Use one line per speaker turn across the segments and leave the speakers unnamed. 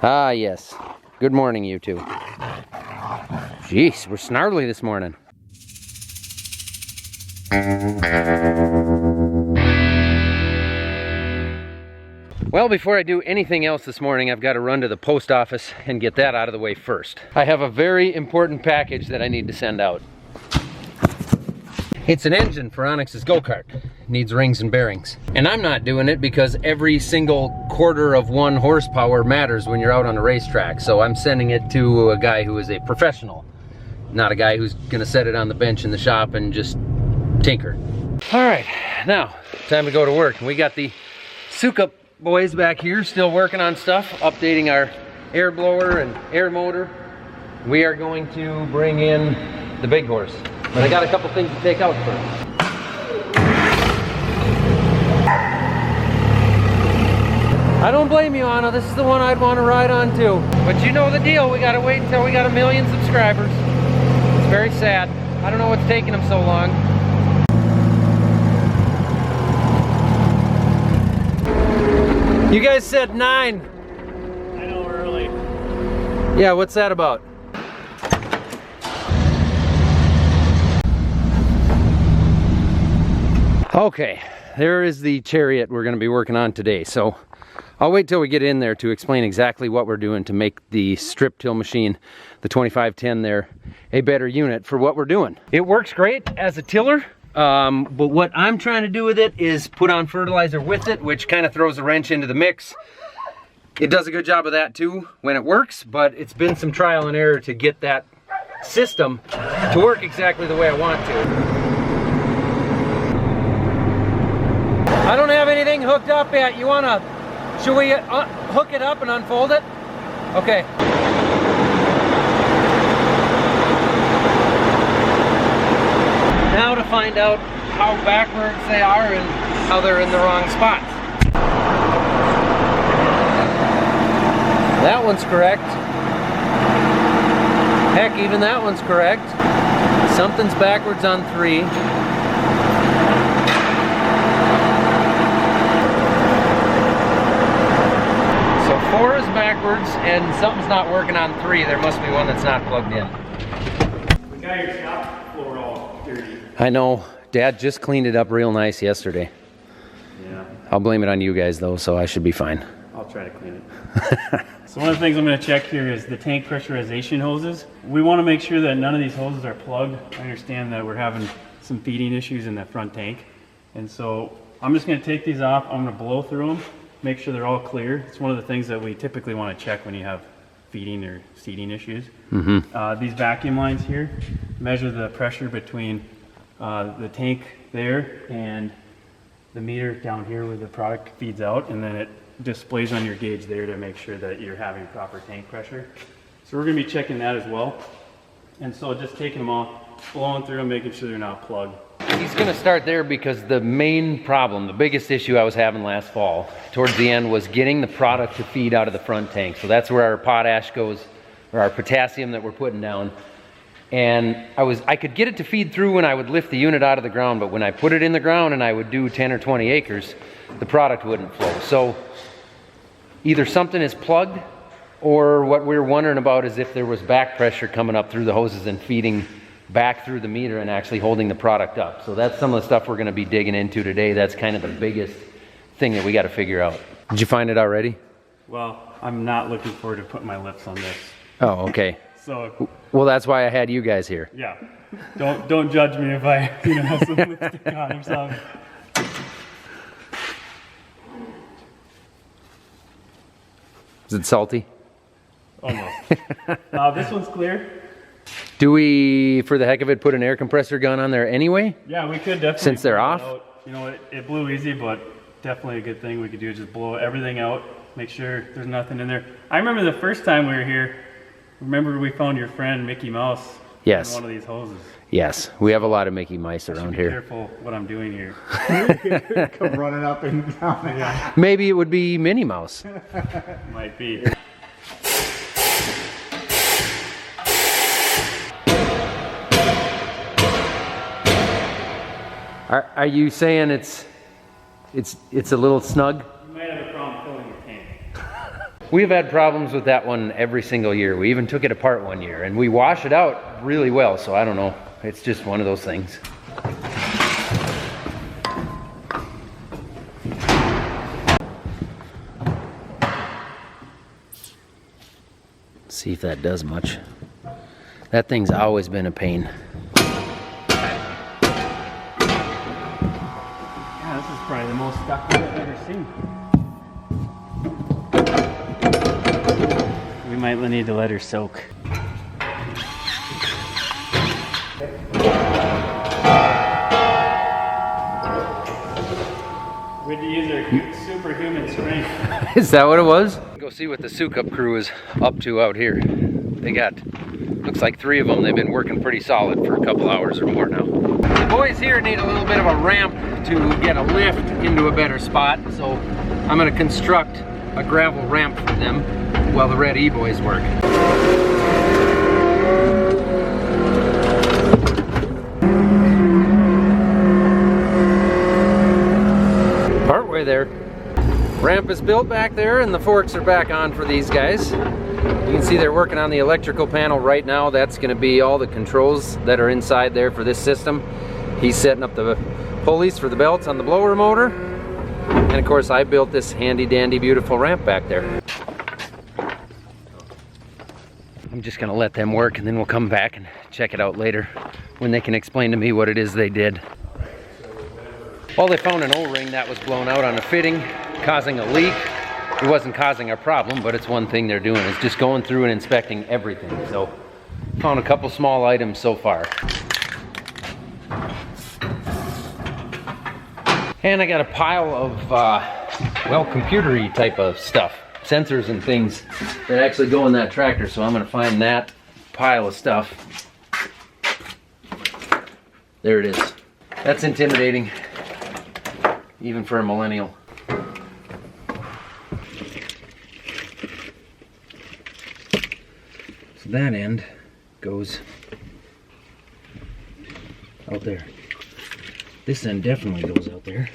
Ah, yes. Good morning, you two. Jeez, we're snarly this morning. Well, before I do anything else this morning, I've got to run to the post office and get that out of the way first. I have a very important package that I need to send out. It's an engine for Onyx's go-kart. Needs rings and bearings. And I'm not doing it because every single quarter of 1 horsepower matters when you're out on a racetrack. So I'm sending it to a guy who is a professional, not a guy who's gonna set it on the bench in the shop and just tinker. All right, now, time to go to work. We got the Sukup boys back here still working on stuff, updating our air blower and air motor. We are going to bring in the big horse. But I got a couple things to take out first. I don't blame you, Anna. This is the one I'd want to ride on too. But you know the deal. We gotta wait until we got 1 million subscribers. It's very sad. I don't know what's taking them so long. You guys said 9.
I know, we're early.
Yeah, what's that about? Okay, there is the chariot we're going to be working on today. So I'll wait till we get in there to explain exactly what we're doing to make the strip till machine, the 2510 there, a better unit for what we're doing. It works great as a tiller, but what I'm trying to do with it is put on fertilizer with it, which kind of throws a wrench into the mix. It does a good job of that too when it works, but it's been some trial and error to get that system to work exactly the way I want to. I don't have anything hooked up yet. Should we hook it up and unfold it? Okay. Now to find out how backwards they are and how they're in the wrong spots. That one's correct. Heck, even that one's correct. Something's backwards on 3. So 4 is backwards and something's not working on 3. There must be one that's not plugged in.
We got your shop floor all dirty.
I know. Dad just cleaned it up real nice yesterday.
Yeah.
I'll blame it on you guys though, so I should be fine.
I'll try to clean it. So one of the things I'm going to check here is the tank pressurization hoses. We want to make sure that none of these hoses are plugged. I understand that we're having some feeding issues in that front tank. And so I'm just going to take these off. I'm going to blow through them, make sure they're all clear. It's one of the things that we typically want to check when you have feeding or seeding issues. These vacuum lines here measure the pressure between the tank there and the meter down here where the product feeds out, and then it displays on your gauge there to make sure that you're having proper tank pressure. So we're going to be checking that as well. And so just taking them off, blowing through them, making sure they're not plugged.
He's going to start there because the main problem, the biggest issue I was having last fall, towards the end, was getting the product to feed out of the front tank. So that's where our potash goes, or our potassium that we're putting down. And I could get it to feed through when I would lift the unit out of the ground, but when I put it in the ground and I would do 10 or 20 acres, the product wouldn't flow. So either something is plugged, or what we're wondering about is if there was back pressure coming up through the hoses and feeding back through the meter and actually holding the product up. So that's some of the stuff we're going to be digging into today. That's kind of the biggest thing that we got to figure out. Did you find it already?
Well, I'm not looking forward to putting my lips on this.
Oh, okay.
So,
well, that's why I had you guys here.
yeah, don't judge me if I have some lipstick on or something.
Is it salty?
Almost. This one's clear.
Do we, for the heck of it, put an air compressor gun on there anyway?
Yeah, we could definitely.
Since they're off?
You know, it blew easy, but definitely a good thing we could do is just blow everything out, make sure there's nothing in there. I remember the first time we were here, remember we found your friend Mickey Mouse
Yes.
in one of these hoses.
Yes, we have a lot of Mickey Mice around
Be
here.
careful what I'm doing here.
Come running up and down.
Yeah,
Maybe it would be Minnie Mouse.
might be.
Are you saying it's a little snug?
You might have a problem filling your tank.
We've had problems with that one every single year. We even took it apart one year, and we wash it out really well, so I don't know. It's just one of those things. See if that does much. That thing's always been a pain.
Yeah, this is probably the most stuck one I've ever seen. We might need to let her soak. We had to use our superhuman strength.
Is that what it was? Go see what the Souk Up crew is up to out here. They got, looks like 3 of them. They've been working pretty solid for a couple hours or more now. The boys here need a little bit of a ramp to get a lift into a better spot, so I'm gonna construct a gravel ramp for them while the Red E-boys work. Partway there. Ramp is built back there and the forks are back on for these guys. You can see they're working on the electrical panel right now. That's going to be all the controls that are inside there for this system. He's setting up the pulleys for the belts on the blower motor. And of course I built this handy dandy beautiful ramp back there. I'm just going to let them work and then we'll come back and check it out later when they can explain to me what it is they did. Well, they found an O-ring that was blown out on a fitting, causing a leak. It wasn't causing a problem, but it's one thing they're doing, is just going through and inspecting everything. So, found a couple small items so far. And I got a pile of, well, computer-y type of stuff. Sensors and things that actually go in that tractor. So I'm gonna find that pile of stuff. There it is. That's intimidating, even for a millennial. So that end goes out there. This end definitely goes out there.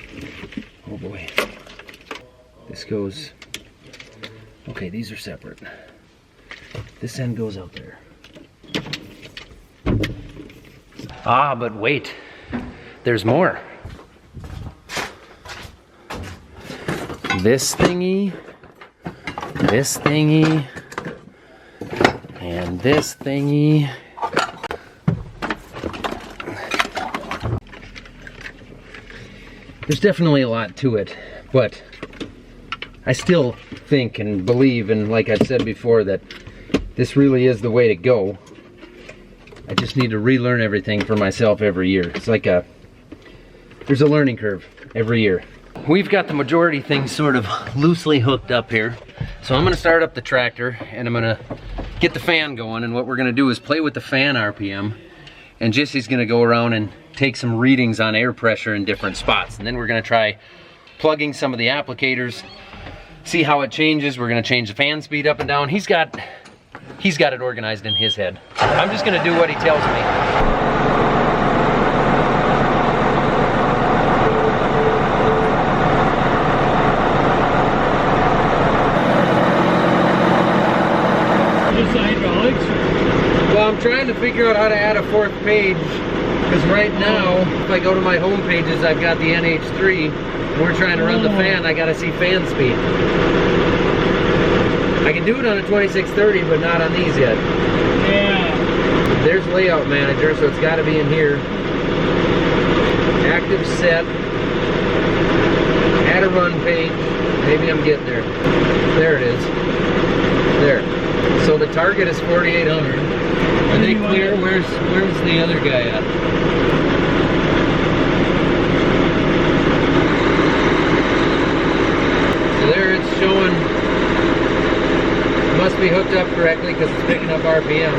Oh boy. This goes, okay, these are separate. This end goes out there. Ah, but wait, there's more. This thingy, and this thingy. There's definitely a lot to it, but I still think and believe, and like I've said before, that this really is the way to go. I just need to relearn everything for myself every year. It's like there's a learning curve every year. We've got the majority things sort of loosely hooked up here. So I'm gonna start up the tractor and I'm gonna get the fan going, and what we're gonna do is play with the fan RPM, and Jesse's gonna go around and take some readings on air pressure in different spots. And then we're gonna try plugging some of the applicators, see how it changes. We're gonna change the fan speed up and down. He's got it organized in his head. I'm just gonna do what he tells me. Well, I'm trying to figure out how to add a 4th page, because right now, if I go to my home pages, I've got the NH3. We're trying to run the fan. I gotta see fan speed. I can do it on a 2630, but not on these yet.
Yeah.
There's layout manager, so it's got to be in here. Active set. Add a run page. Maybe I'm getting there. There it is. There. So the target is 4,800. Are they clear? Where's the other guy at? So there it's showing. Must be hooked up correctly because it's picking up RPM.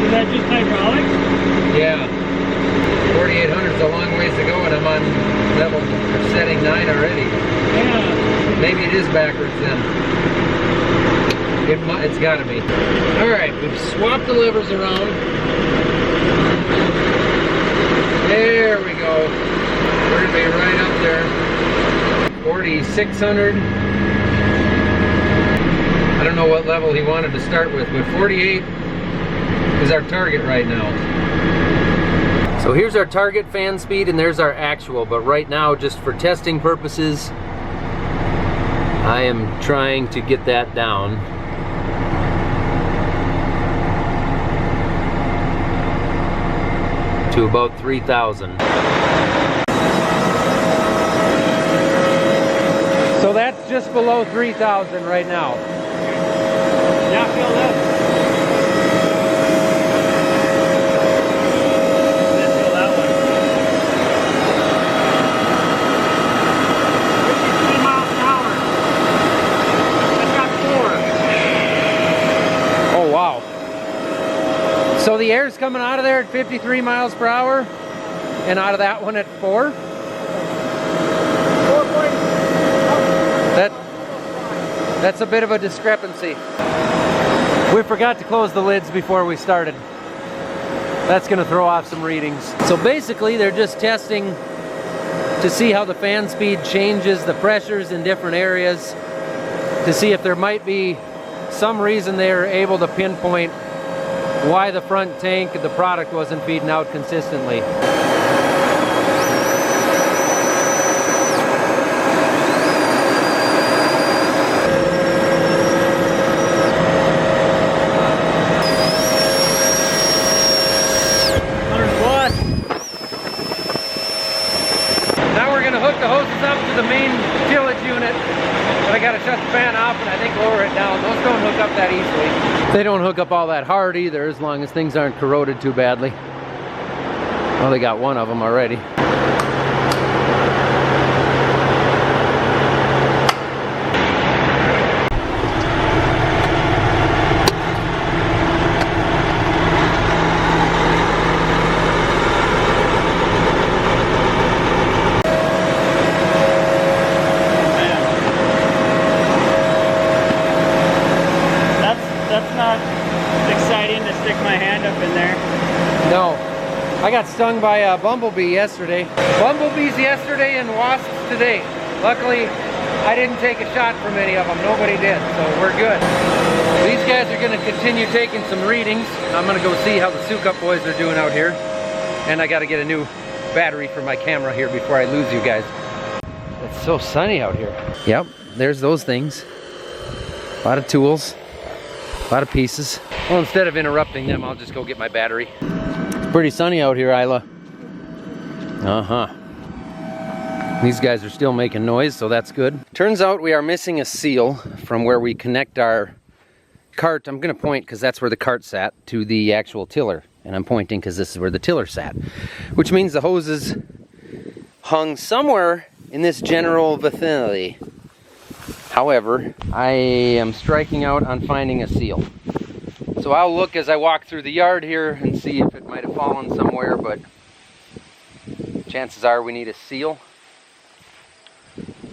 Is that just hydraulics?
Yeah. 4,800 is a long ways to go, and I'm on level setting 9 already.
Yeah.
Maybe it is backwards then. It's got to be. All right, we've swapped the levers around. There we go. We're gonna be right up there. 4,600. don't know what level he wanted to start with, but 48 is our target right now. So here's our target fan speed and there's our actual, but right now, just for testing purposes, I am trying to get that down. To about 3,000. So that's just below 3,000 right now.
Yeah, feel that. Feel that one. 53 miles an hour. That's got 4.
Oh wow. So the air's coming out of there at 53 miles per hour, and out of that one at 4? That's a bit of a discrepancy. We forgot to close the lids before we started. That's gonna throw off some readings. So basically they're just testing to see how the fan speed changes the pressures in different areas, to see if there might be some reason they are able to pinpoint why the front tank, the product wasn't feeding out consistently. Now we're gonna hook the hoses up to the main tillage unit, but I gotta shut the fan off and I think lower it down. Those don't hook up that easily. They don't hook up all that hard either, as long as things aren't corroded too badly. Well, they got one of them already. No, I got stung by a bumblebee yesterday. Bumblebees yesterday and wasps today. Luckily, I didn't take a shot from any of them. Nobody did, so we're good. These guys are gonna continue taking some readings. I'm gonna go see how the Sukup boys are doing out here. And I gotta get a new battery for my camera here before I lose you guys. It's so sunny out here. Yep, there's those things. A lot of tools, a lot of pieces. Well, instead of interrupting them, I'll just go get my battery. It's pretty sunny out here, Isla. Uh-huh. These guys are still making noise, so that's good. Turns out we are missing a seal from where we connect our cart. I'm gonna point, because that's where the cart sat, to the actual tiller. And I'm pointing because this is where the tiller sat. Which means the hoses hung somewhere in this general vicinity. However, I am striking out on finding a seal. So I'll look as I walk through the yard here and see if it might have fallen somewhere, but chances are we need a seal.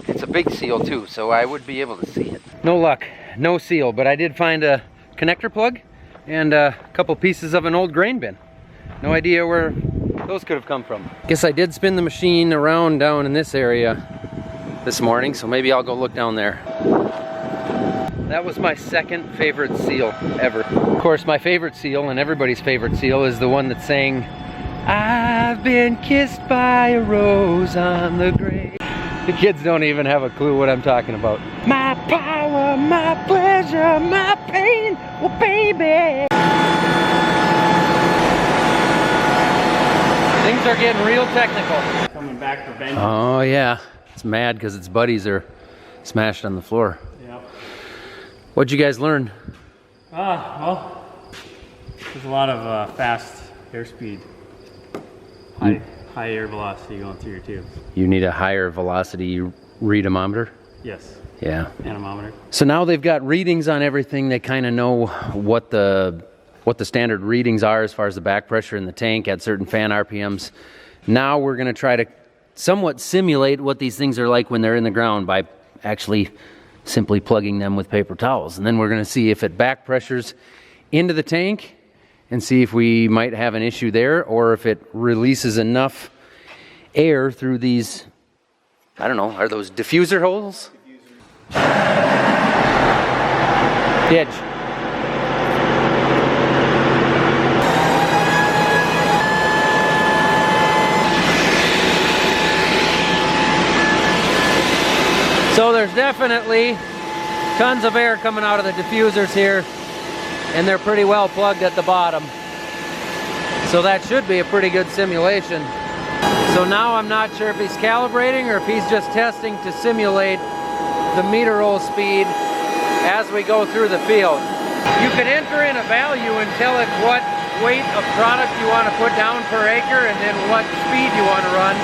It's a big seal too, so I would be able to see it. No luck, no seal, but I did find a connector plug and a couple pieces of an old grain bin. No idea where those could have come from. Guess I did spin the machine around down in this area this morning, so maybe I'll go look down there. That was my second favorite seal ever. Of course, my favorite seal, and everybody's favorite seal, is the one that sang, "I've been kissed by a rose on the grave." The kids don't even have a clue what I'm talking about. My power, my pleasure, my pain, well baby. Things are getting real technical.
Coming back for vengeance.
Oh yeah, it's mad because its buddies are smashed on the floor.
Yep.
What'd you guys learn?
Well, there's a lot of fast airspeed, high air velocity going through your tubes.
You need a higher velocity readomometer?
Yes.
Yeah.
Anemometer.
So now they've got readings on everything. They kind of know what the standard readings are as far as the back pressure in the tank at certain fan RPMs. Now we're going to try to somewhat simulate what these things are like when they're in the ground by actually simply plugging them with paper towels. And then we're going to see if it back pressures into the tank and see if we might have an issue there, or if it releases enough air through these, I don't know, are those diffuser holes? ditch. So there's definitely tons of air coming out of the diffusers here, and they're pretty well plugged at the bottom. So that should be a pretty good simulation. So now I'm not sure if he's calibrating or if he's just testing to simulate the meter roll speed as we go through the field. You can enter in a value and tell it what weight of product you want to put down per acre and then what speed you want to run,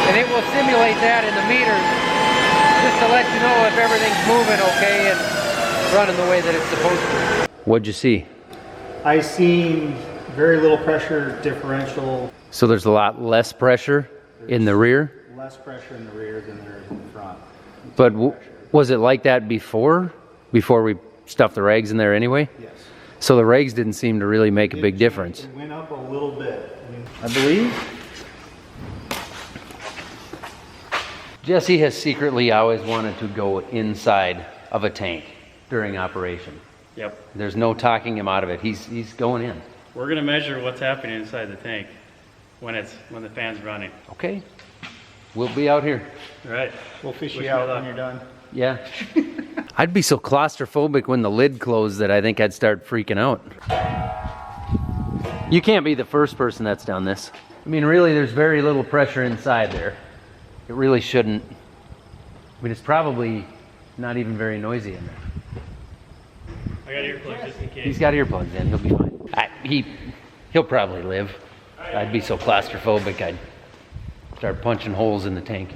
and it will simulate that in the meters just to let you know if everything's moving okay and running the way that it's supposed to. What'd you see?
I seen very little pressure differential.
So there's a lot less pressure in the rear?
Less pressure in the rear than there is in the front.
But was it like that before we stuffed the rags in there anyway?
Yes.
So the rags didn't seem to really make a big difference.
It went up a little bit, I believe.
Jesse has secretly always wanted to go inside of a tank during operation.
Yep.
There's no talking him out of it. He's going in.
We're gonna measure what's happening inside the tank when the fan's running.
Okay. We'll be out here.
All right.
We'll fish
Wish
you
me
out
luck.
when you're done.
Yeah. I'd be so claustrophobic when the lid closed that I think I'd start freaking out. You can't be the first person that's done this. I mean, really, there's very little pressure inside there. It really shouldn't. I mean, it's probably not even very noisy in there.
I got earplugs just in case.
He's got earplugs in. He'll be fine. He'll probably live. I'd be so claustrophobic I'd start punching holes in the tank.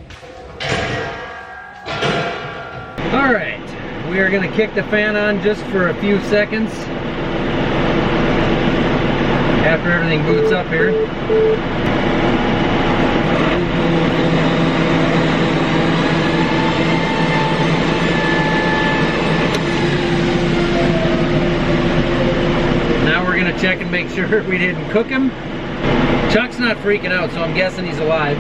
All right, we are going to kick the fan on just for a few seconds after everything boots up here. Now we're going to check and make sure we didn't cook him. Chuck's not freaking out, so I'm guessing he's alive.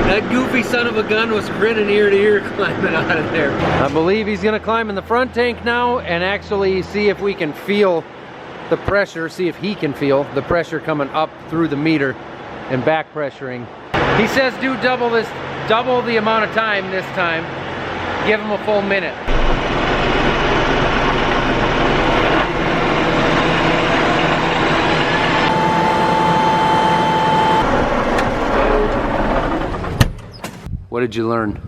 That goofy son of a gun was grinning ear to ear climbing out of there. I believe he's gonna climb in the front tank now and actually see if we can feel the pressure, see if he can feel the pressure coming up through the meter and back pressuring. He says do double the amount of time this time. Give him a full minute. What did you learn?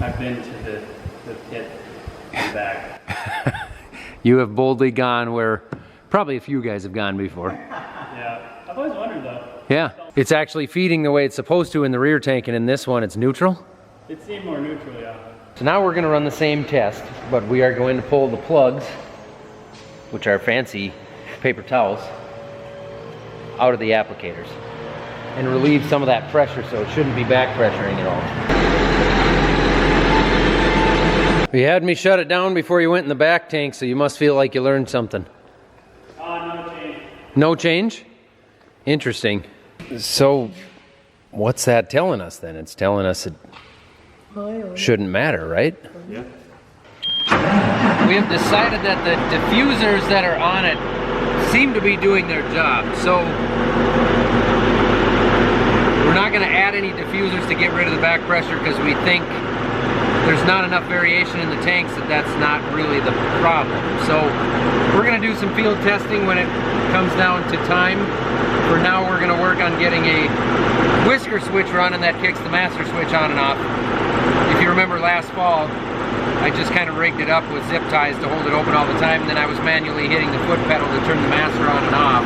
I've been to the pit and back.
You have boldly gone where probably a few guys have gone before.
Yeah, I've always wondered though.
Yeah, it's actually feeding the way it's supposed to in the rear tank, and in this one it's neutral.
It seemed more neutral, yeah.
So now we're gonna run the same test, but we are going to pull the plugs, which are fancy paper towels, out of the applicators and relieve some of that pressure so it shouldn't be back pressuring at all. You had me shut it down before you went in the back tank, so you must feel like you learned something.
No change.
No change? Interesting. So what's that telling us then? It's telling us it shouldn't matter, right?
Yeah.
We have decided that the diffusers that are on it seem to be doing their job. So we're not going to add any diffusers to get rid of the back pressure because we think there's not enough variation in the tanks that's not really the problem. So we're going to do some field testing when it comes down to time. For now, we're going to work on getting a whisker switch running that kicks the master switch on and off. If you remember last fall, I just kind of rigged it up with zip ties to hold it open all the time, and then I was manually hitting the foot pedal to turn the master on and off.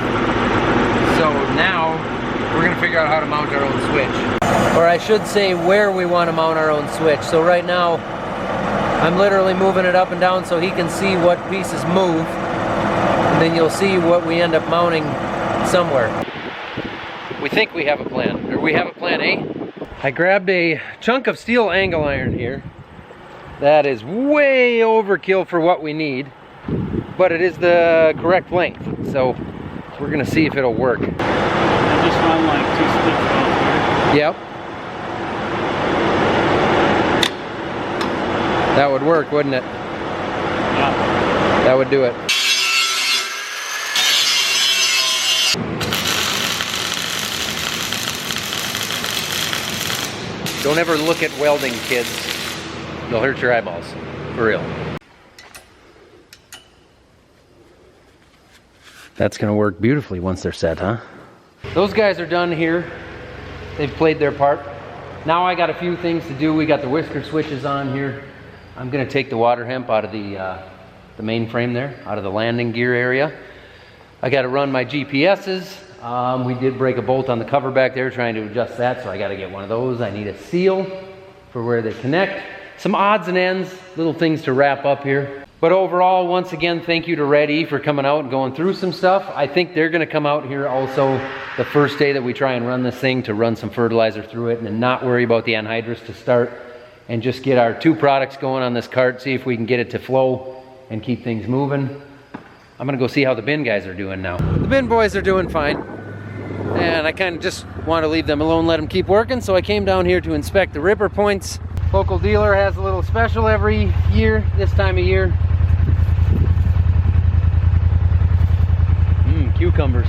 So now we're going to figure out how to mount our own switch. Or I should say where we want to mount our own switch. So right now, I'm literally moving it up and down so he can see what pieces move. And then you'll see what we end up mounting somewhere. We think we have a plan, or we have a plan A. I grabbed a chunk of steel angle iron here. That is way overkill for what we need. but it is the correct length. So we're gonna see if it'll work.
I just run like 2 split welds here.
Yep. That would work, wouldn't it?
Yeah.
That would do it. Don't ever look at welding, kids. They'll hurt your eyeballs. For real. That's gonna work beautifully once they're set, huh? Those guys are done here. They've played their part. Now I got a few things to do. We got the whisker switches on here. I'm gonna take the water hemp out of the main frame there, out of the landing gear area. I gotta run my GPSs. We did break a bolt on the cover back there trying to adjust that, so I gotta get one of those. I need a seal for where they connect. Some odds and ends, little things to wrap up here. But overall, once again, thank you to Red E for coming out and going through some stuff. I think they're gonna come out here also the first day that we try and run this thing to run some fertilizer through it and not worry about the anhydrous to start, and just get our 2 products going on this cart, see if we can get it to flow and keep things moving. I'm gonna go see how the bin guys are doing now. The bin boys are doing fine. And I kind of just want to leave them alone, let them keep working. So I came down here to inspect the ripper points. Local dealer has a little special every year, this time of year. Cucumbers.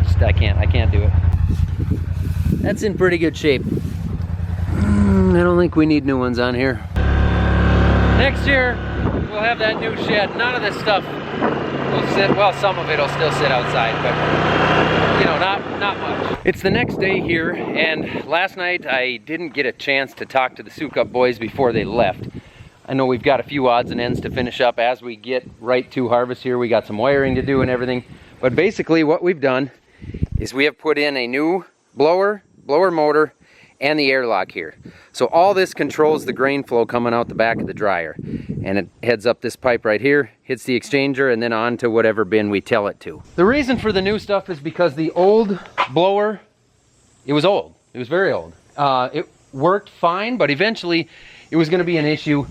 Just, I can't do it. That's in pretty good shape. I don't think we need new ones on here. Next year, we'll have that new shed. None of this stuff will sit, well, some of it will still sit outside, but you know, not much. It's the next day here, and last night I didn't get a chance to talk to the Sukup boys before they left. I know we've got a few odds and ends to finish up as we get right to harvest here. We got some wiring to do and everything, but basically what we've done is we have put in a new blower motor, and the airlock here. So all this controls the grain flow coming out the back of the dryer. And it heads up this pipe right here, hits the exchanger, and then on to whatever bin we tell it to. The reason for the new stuff is because the old blower, it was old. It was very old. It worked fine, but eventually it was gonna be an issue.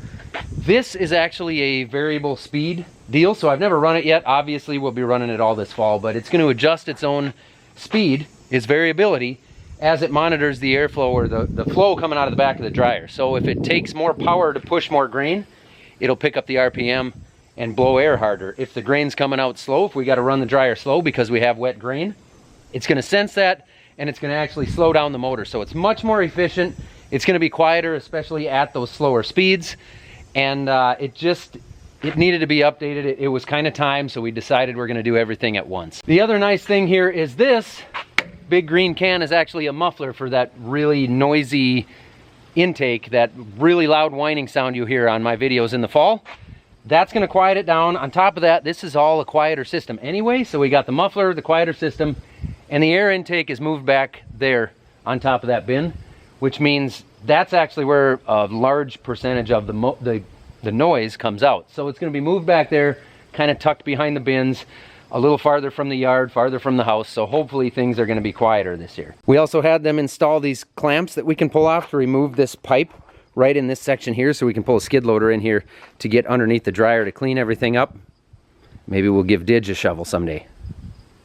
This is actually a variable speed deal, so I've never run it yet. Obviously we'll be running it all this fall, but it's gonna adjust its own speed, its variability, as it monitors the airflow or the flow coming out of the back of the dryer. So if it takes more power to push more grain, it'll pick up the RPM and blow air harder. If the grain's coming out slow, if we got to run the dryer slow because we have wet grain, it's going to sense that and it's going to actually slow down the motor. So it's much more efficient. It's going to be quieter, especially at those slower speeds. And it needed to be updated. It was kind of time, so we decided we're going to do everything at once. The other nice thing here is this big green can is actually a muffler for that really noisy intake, that really loud whining sound you hear on my videos in the fall. That's going to quiet it down. On top of that, this is all a quieter system anyway, so we got the muffler, the quieter system, and the air intake is moved back there on top of that bin, which means that's actually where a large percentage of the noise comes out. So it's going to be moved back there, kind of tucked behind the bins, a little farther from the yard, farther from the house, so hopefully things are going to be quieter this year. We also had them install these clamps that we can pull off to remove this pipe right in this section here, so we can pull a skid loader in here to get underneath the dryer to clean everything up. Maybe we'll give Didge a shovel someday.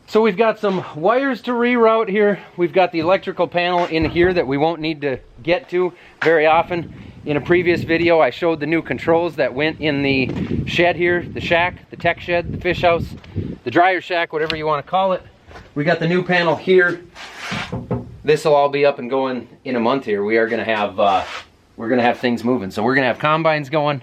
So we've got some wires to reroute here. We've got the electrical panel in here that we won't need to get to very often. In a previous video, I showed the new controls that went in the shed here, the shack, the tech shed, the fish house, the dryer shack, whatever you want to call it. We got the new panel here. This will all be up and going in a month here. We are going to have things moving. So we're going to have combines going.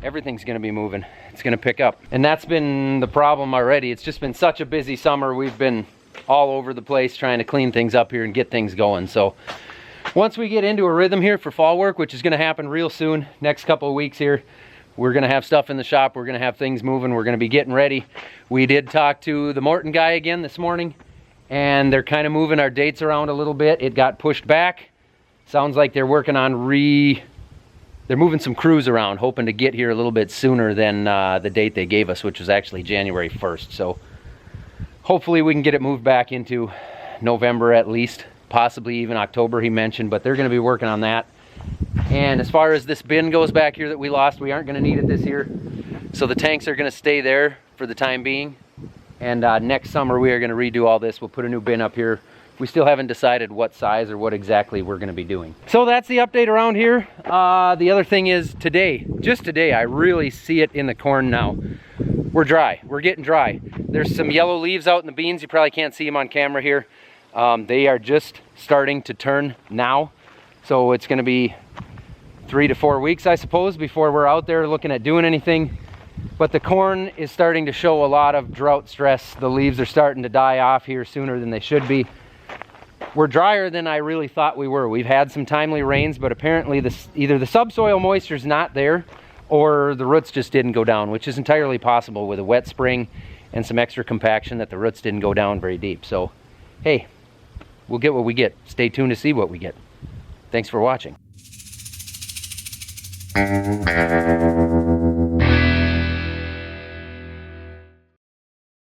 Everything's going to be moving. It's going to pick up. And that's been the problem already. It's just been such a busy summer. We've been all over the place trying to clean things up here and get things going. So once we get into a rhythm here for fall work, which is going to happen real soon, next couple of weeks here, we're going to have stuff in the shop. We're going to have things moving. We're going to be getting ready. We did talk to the Morton guy again this morning, and they're kind of moving our dates around a little bit. It got pushed back. Sounds like they're working on they're moving some crews around, hoping to get here a little bit sooner than the date they gave us, which was actually January 1st. So hopefully we can get it moved back into November at least, possibly even October he mentioned, but they're going to be working on that. And as far as this bin goes back here that we lost, we aren't gonna need it this year. So the tanks are gonna stay there for the time being. And next summer we are gonna redo all this. We'll put a new bin up here. We still haven't decided what size or what exactly we're gonna be doing. So that's the update around here. The other thing is today, just today, I really see it in the corn now. We're dry, we're getting dry. There's some yellow leaves out in the beans. You probably can't see them on camera here. They are just starting to turn now. So it's gonna be 3 to 4 weeks, I suppose, before we're out there looking at doing anything. But the corn is starting to show a lot of drought stress. The leaves are starting to die off here sooner than they should be. We're drier than I really thought we were. We've had some timely rains, but apparently either the subsoil moisture is not there or the roots just didn't go down, which is entirely possible with a wet spring and some extra compaction that the roots didn't go down very deep. So, hey, we'll get what we get. Stay tuned to see what we get. Thanks for watching.